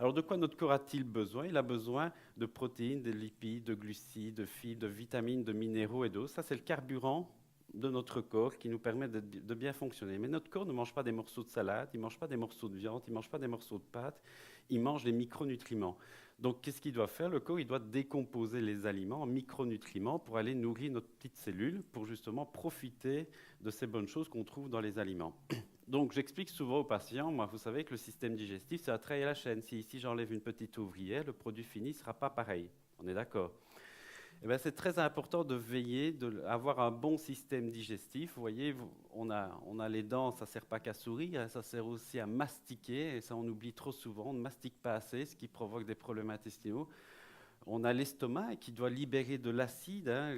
Alors, de quoi notre corps a-t-il besoin? Il a besoin de protéines, de lipides, de glucides, de fibres, de vitamines, de minéraux et d'eau. Ça, c'est le carburant de notre corps qui nous permet de bien fonctionner. Mais notre corps ne mange pas des morceaux de salade, il ne mange pas des morceaux de viande, il ne mange pas des morceaux de pâtes, il mange les micronutriments. Donc, qu'est-ce qu'il doit faire? Le corps, il doit décomposer les aliments en micronutriments pour aller nourrir notre petite cellule, pour justement profiter de ces bonnes choses qu'on trouve dans les aliments. Donc, j'explique souvent aux patients, moi, vous savez que le système digestif, c'est à travers la chaîne. Si ici, j'enlève une petite ouvrière, le produit fini ne sera pas pareil. On est d'accord? Eh bien, c'est très important de veiller, d'avoir un bon système digestif. Vous voyez, on a les dents, ça ne sert pas qu'à sourire, hein, ça sert aussi à mastiquer, et ça on oublie trop souvent, on ne mastique pas assez, ce qui provoque des problèmes intestinaux. On a l'estomac qui doit libérer de l'acide, hein,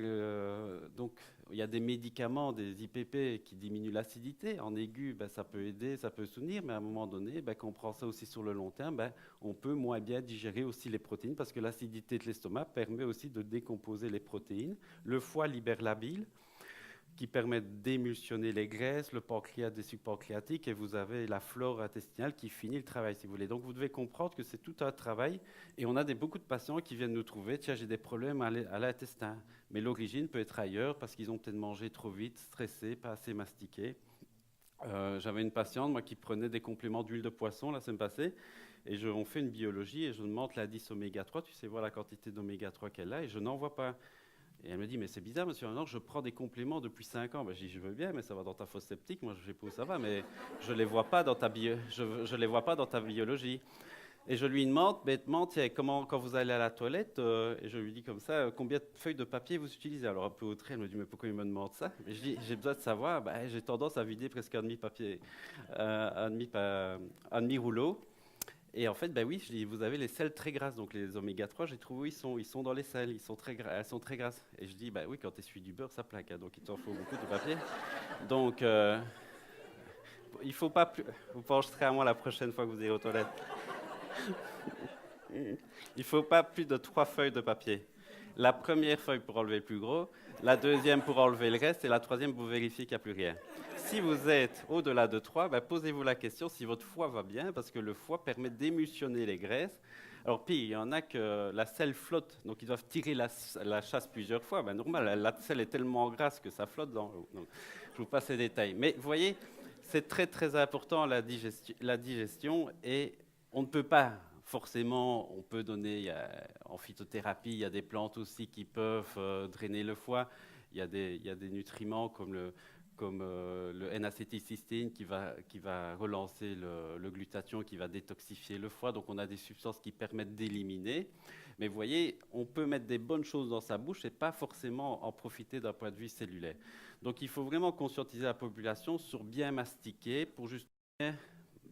donc il y a des médicaments, des IPP qui diminuent l'acidité. En aigu, ben, ça peut aider, ça peut soutenir, mais à un moment donné, ben, quand on prend ça aussi sur le long terme, ben, on peut moins bien digérer aussi les protéines parce que l'acidité de l'estomac permet aussi de décomposer les protéines. Le foie libère la bile qui permet d'émulsionner les graisses, le pancréas des sucs pancréatiques, et vous avez la flore intestinale qui finit le travail, si vous voulez. Donc, vous devez comprendre que c'est tout un travail, et on a beaucoup de patients qui viennent nous trouver, tiens, j'ai des problèmes à l'intestin, mais l'origine peut être ailleurs, parce qu'ils ont peut-être mangé trop vite, stressé, pas assez mastiqué. J'avais une patiente, moi, qui prenait des compléments d'huile de poisson la semaine passée, et on fait une biologie, et je demande l'indice oméga 3, tu sais voir la quantité d'oméga 3 qu'elle a, et je n'en vois pas. Et elle me dit, mais c'est bizarre, monsieur Arnaud, je prends des compléments depuis 5 ans. Ben, je dis, je veux bien, mais ça va dans ta fosse septique. Moi, je sais pas où ça va, mais je ne les vois pas dans je les vois pas dans ta biologie. Et je lui demande bêtement, tiens, comment, quand vous allez à la toilette, et je lui dis comme ça, combien de feuilles de papier vous utilisez? Alors, un peu outré, elle me dit, mais pourquoi il me demande ça? Et je dis, j'ai besoin de savoir, ben, j'ai tendance à vider presque un demi-papier, un demi-rouleau. Et en fait, ben oui, je dis, vous avez les sels très grasses, donc les oméga 3, j'ai trouvé où ils sont dans les sels, elles sont très grasses. Et je dis, ben oui, quand tu essuies du beurre, ça plaque, hein, donc il t'en faut beaucoup de papier. Donc, il faut pas plus... Vous penserez à moi la prochaine fois que vous irez aux toilettes. Il faut pas plus de 3 feuilles de papier. La première feuille pour enlever le plus gros, la deuxième pour enlever le reste, et la troisième pour vérifier qu'il n'y a plus rien. Si vous êtes au-delà de 3, ben posez-vous la question si votre foie va bien, parce que le foie permet d'émulsionner les graisses. Alors, puis, il y en a que la selle flotte, donc ils doivent tirer la chasse plusieurs fois. Ben, normal, la selle est tellement grasse que ça flotte dans l'eau. Donc, je vous passe les détails. Mais vous voyez, c'est très très important la digestion, et on ne peut pas forcément, on peut donner, en phytothérapie, il y a des plantes aussi qui peuvent drainer le foie. Il y a des nutriments comme le N-acétylcystéine qui va relancer le glutathion, qui va détoxifier le foie. Donc on a des substances qui permettent d'éliminer. Mais vous voyez, on peut mettre des bonnes choses dans sa bouche et pas forcément en profiter d'un point de vue cellulaire. Donc il faut vraiment conscientiser la population sur bien mastiquer pour juste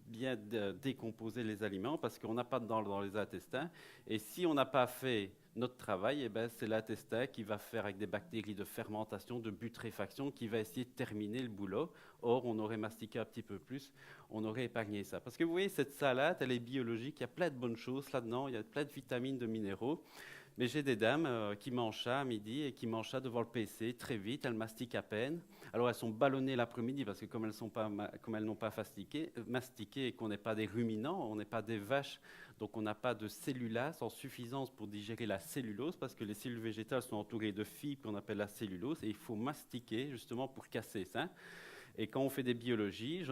bien décomposer les aliments parce qu'on n'a pas de dents dans les intestins. Et si on n'a pas fait notre travail, eh ben, c'est l'intestin qui va faire avec des bactéries de fermentation, de putréfaction, qui va essayer de terminer le boulot. Or, on aurait mastiqué un petit peu plus, on aurait épargné ça. Parce que vous voyez, cette salade, elle est biologique, il y a plein de bonnes choses là-dedans, il y a plein de vitamines, de minéraux. Mais j'ai des dames qui mangent ça à midi et qui mangent ça devant le PC très vite, elles mastiquent à peine. Alors elles sont ballonnées l'après-midi parce que comme elles n'ont pas mastiqué et qu'on n'est pas des ruminants, on n'est pas des vaches, donc on n'a pas de cellulase en suffisance pour digérer la cellulose parce que les cellules végétales sont entourées de fibres qu'on appelle la cellulose et il faut mastiquer justement pour casser ça. Et quand on fait des biologies,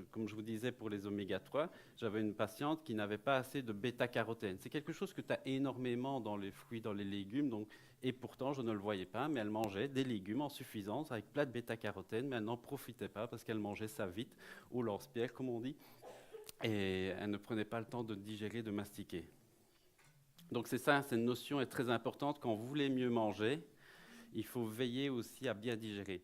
comme je vous disais pour les oméga 3, j'avais une patiente qui n'avait pas assez de bêta-carotène. C'est quelque chose que tu as énormément dans les fruits, dans les légumes, donc, et pourtant je ne le voyais pas, mais elle mangeait des légumes en suffisance avec plein de bêta-carotène, mais elle n'en profitait pas parce qu'elle mangeait ça vite, au lance-pierre comme on dit, et elle ne prenait pas le temps de digérer, de mastiquer. Donc c'est ça, cette notion est très importante. Quand vous voulez mieux manger, il faut veiller aussi à bien digérer.